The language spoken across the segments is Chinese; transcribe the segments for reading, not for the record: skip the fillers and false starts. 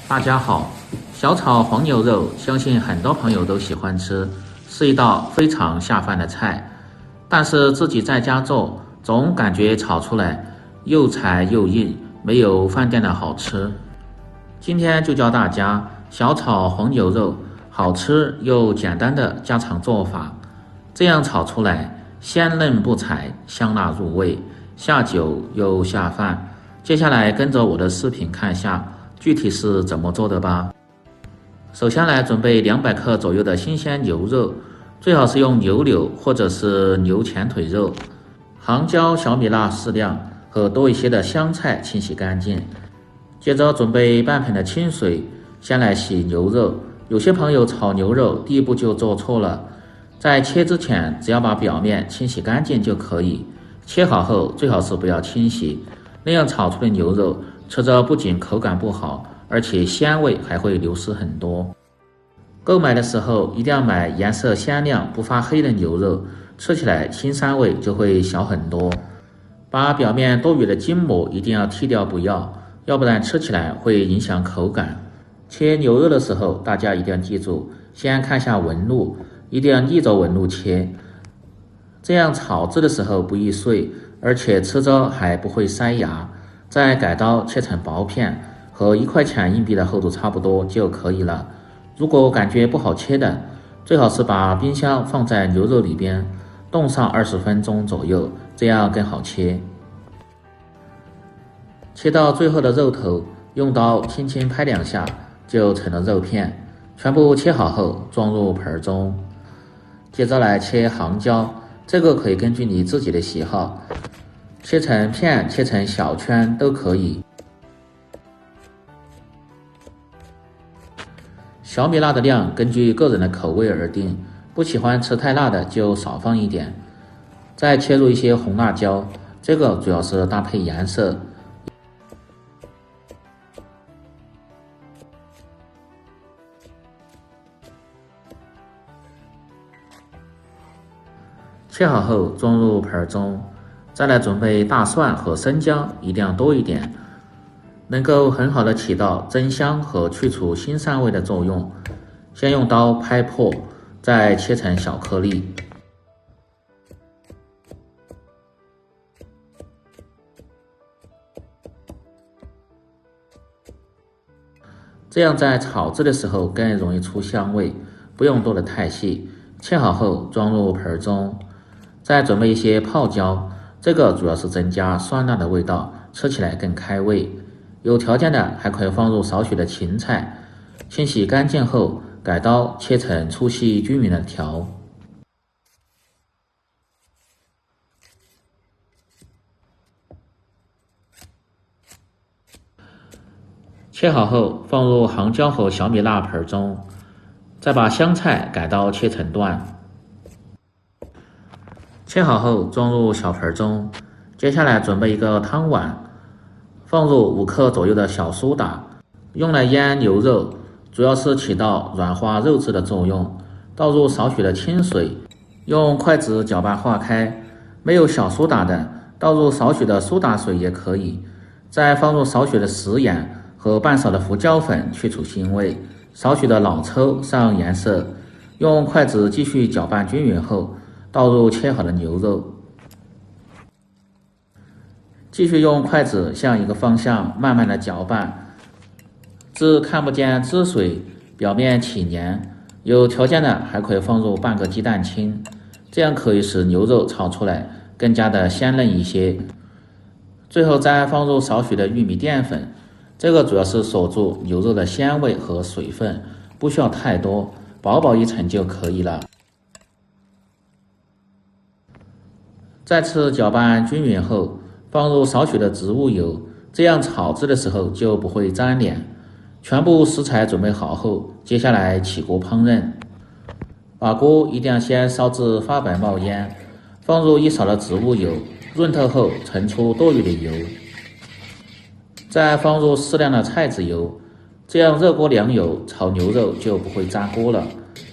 大家好，小炒黄牛肉，相信很多朋友都喜欢吃，是一道非常下饭的菜。但是自己在家做，总感觉炒出来又柴又硬，没有饭店的好吃。今天就教大家小炒黄牛肉，好吃又简单的家常做法。这样炒出来鲜嫩不柴，香辣入味，下酒又下饭。接下来跟着我的视频看下具体是怎么做的吧。首先来准备200克左右的新鲜牛肉，最好是用牛柳或者是牛前腿肉。杭椒、小米辣适量和多一些的香菜清洗干净。接着准备半盆的清水，先来洗牛肉。有些朋友炒牛肉第一步就做错了，在切之前只要把表面清洗干净就可以。切好后最好是不要清洗，那样炒出的牛肉吃着不仅口感不好，而且鲜味还会流失很多。购买的时候一定要买颜色鲜亮不发黑的牛肉，吃起来腥膻味就会小很多。把表面多余的筋膜一定要剔掉要不然吃起来会影响口感。切牛肉的时候大家一定要记住，先看下纹路，一定要逆着纹路切，这样炒制的时候不易碎，而且吃着还不会塞牙。再改刀切成薄片，和1块钱硬币的厚度差不多就可以了。如果感觉不好切的，最好是把冰箱放在牛肉里边冻上20分钟左右，这样更好切。切到最后的肉头，用刀轻轻拍2下就成了肉片。全部切好后装入盆中。接着来切杭椒，这个可以根据你自己的喜好，切成片切成小圈都可以。小米辣的量根据个人的口味而定，不喜欢吃太辣的就少放一点。再切入一些红辣椒，这个主要是搭配颜色。切好后装入盆中。再来准备大蒜和生姜，一定要多一点，能够很好的起到增香和去除腥膻味的作用。先用刀拍破，再切成小颗粒。这样在炒制的时候更容易出香味，不用剁得太细。切好后装入盆中。再准备一些泡椒，这个主要是增加酸辣的味道，吃起来更开胃。有条件的还可以放入少许的芹菜，清洗干净后改刀切成粗细均匀的条。切好后放入杭椒和小米辣盆中，再把香菜改刀切成段。切好后装入小盆中。接下来准备一个汤碗，放入5克左右的小苏打，用来腌牛肉，主要是起到软化肉质的作用。倒入少许的清水，用筷子搅拌化开。没有小苏打的，倒入少许的苏打水也可以。再放入少许的食盐和半勺的胡椒粉去除腥味，少许的老抽上颜色。用筷子继续搅拌均匀后，倒入切好的牛肉，继续用筷子向一个方向慢慢的搅拌，至看不见汁水，表面起黏。有条件的还可以放入半个鸡蛋清，这样可以使牛肉炒出来更加的鲜嫩一些。最后再放入少许的玉米淀粉，这个主要是锁住牛肉的鲜味和水分，不需要太多，薄薄一层就可以了。再次搅拌均匀后，放入少许的植物油，这样炒制的时候就不会粘脸。全部食材准备好后，接下来起锅烹饪。把锅一定要先烧至发白冒烟，放入1勺的植物油，润透后盛出多余的油，再放入适量的菜籽油，这样热锅凉油炒牛肉就不会粘锅了。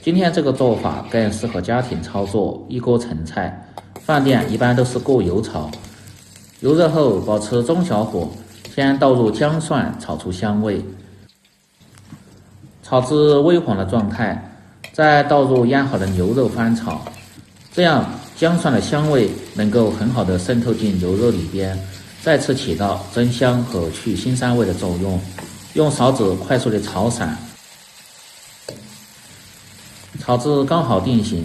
今天这个做法更适合家庭操作，一锅成菜。饭店一般都是过油炒，油热后保持中小火，先倒入姜蒜炒出香味，炒至微黄的状态，再倒入腌好的牛肉翻炒，这样姜蒜的香味能够很好的渗透进牛肉里边，再次起到增香和去腥膻味的作用。用勺子快速的炒散，炒至刚好定型，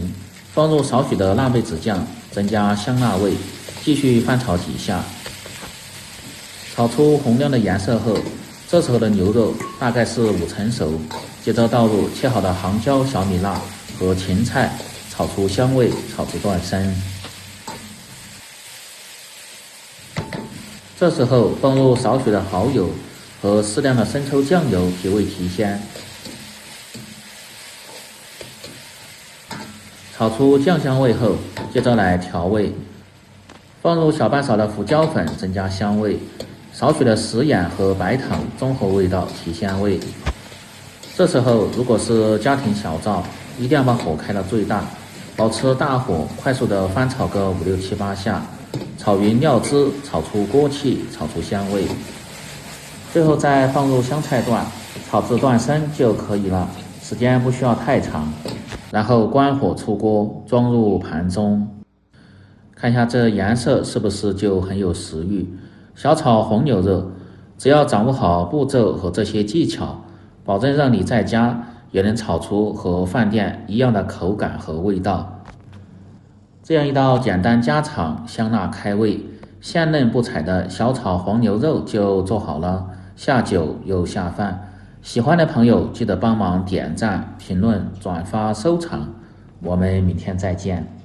放入少许的辣贝子酱，增加香辣味，继续翻炒几下。炒出红亮的颜色后，这时候的牛肉大概是5成熟，接着倒入切好的杭椒、小米辣和芹菜，炒出香味，炒至断生。这时候放入少许的蚝油和适量的生抽酱油提味提鲜，炒出酱香味后，接着来调味，放入小半勺的胡椒粉增加香味，少许的食盐和白糖中和味道提鲜味。这时候如果是家庭小灶，一定要把火开到最大，保持大火，快速的翻炒个5、6、7、8下，炒匀料汁，炒出锅气，炒出香味。最后再放入香菜段，炒至断生就可以了，时间不需要太长。然后关火出锅，装入盘中。看一下这颜色是不是就很有食欲？小炒红牛肉，只要掌握好步骤和这些技巧，保证让你在家也能炒出和饭店一样的口感和味道。这样一道简单家常、香辣开胃、鲜嫩不柴的小炒黄牛肉就做好了，下酒又下饭。喜欢的朋友记得帮忙点赞、评论、转发、收藏。我们明天再见。